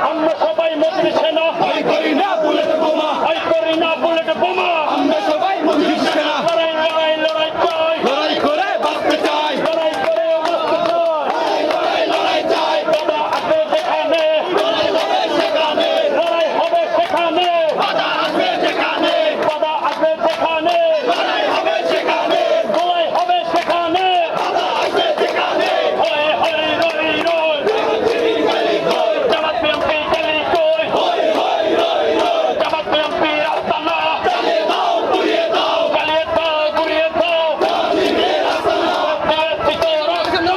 আমরা সবাই মোদির সেনা, ভয় করি না বুলেট বোমা, ভয় করি না বুলেট বোমা। আমরা সবাই মোদির সেনা, লড়াই লড়াই লড়াই চাই, লড়াই করে বাঁচতে চাই, লড়াই করে বাঁচতে চাই। লড়াই চাই, বাধা আসবে যেখানে, লড়াই হবে সেখানে, লড়াই হবে সেখানে, বাধা আসবে যেখানে, বাধা আসবে যেখানে, লড়াই হবে সেখানে, লড়াই হবে সেখানে। বাধা আসবে যেখানে, হই হই রই রই, জামাত বিএনপি গেলি কই, হই হই রই রই, জামাত বিএনপি রাস্তা না, চালিয়ে দাও পুড়িয়ে দাও, চালিয়ে দাও গুড়িয়ে দাও। দিনের আসানা, দিয়েছি তো রক্ত,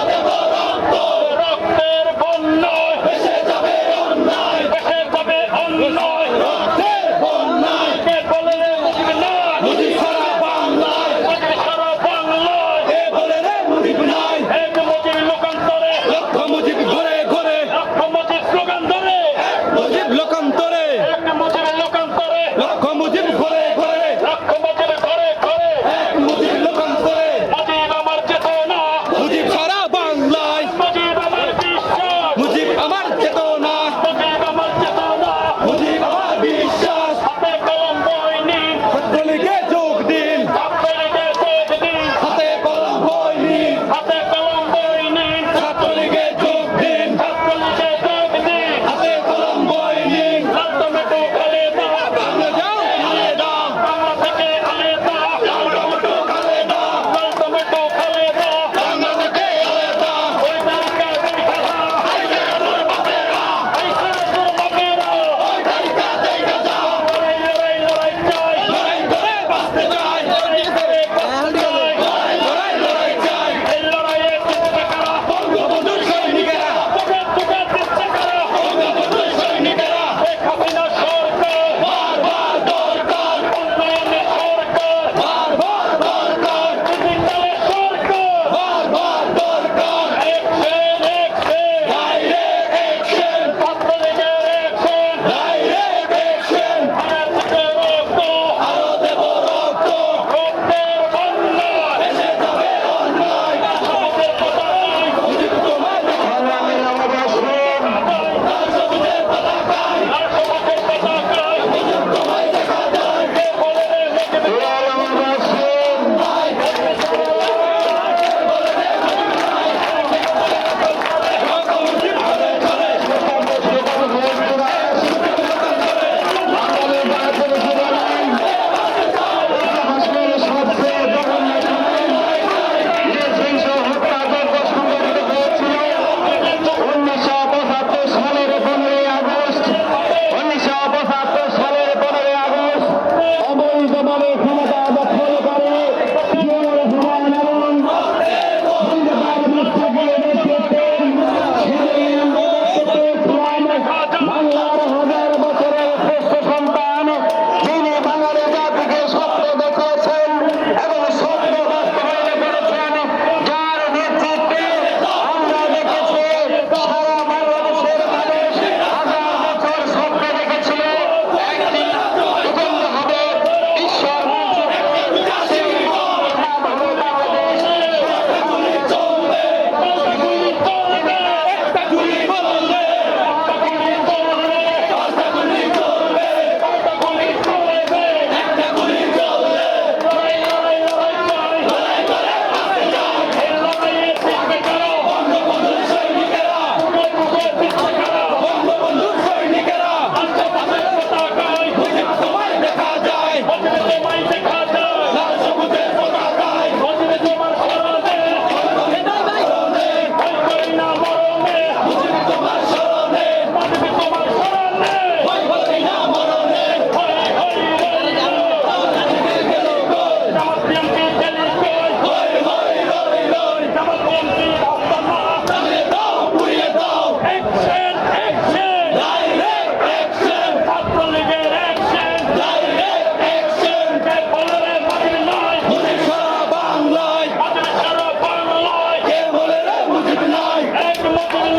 দেব রক্ত, রক্তের বন্যায় ভেসে যাবে অন্যায়, ভেসে যাবে অন্যায়। রক্তের বন্যায়, কে বলে রে মুজিব নাই, মুজিব সারা বাংলায়, মুজিব সারা বাংলায়। এ বলে রে মুজিব নাই, এক মুজিব লোকান্তরে, লক্ষ মুজিব ঘুরে ঘুরে, লক্ষ মুজিব স্লোগান ধরে, মুজিব লোক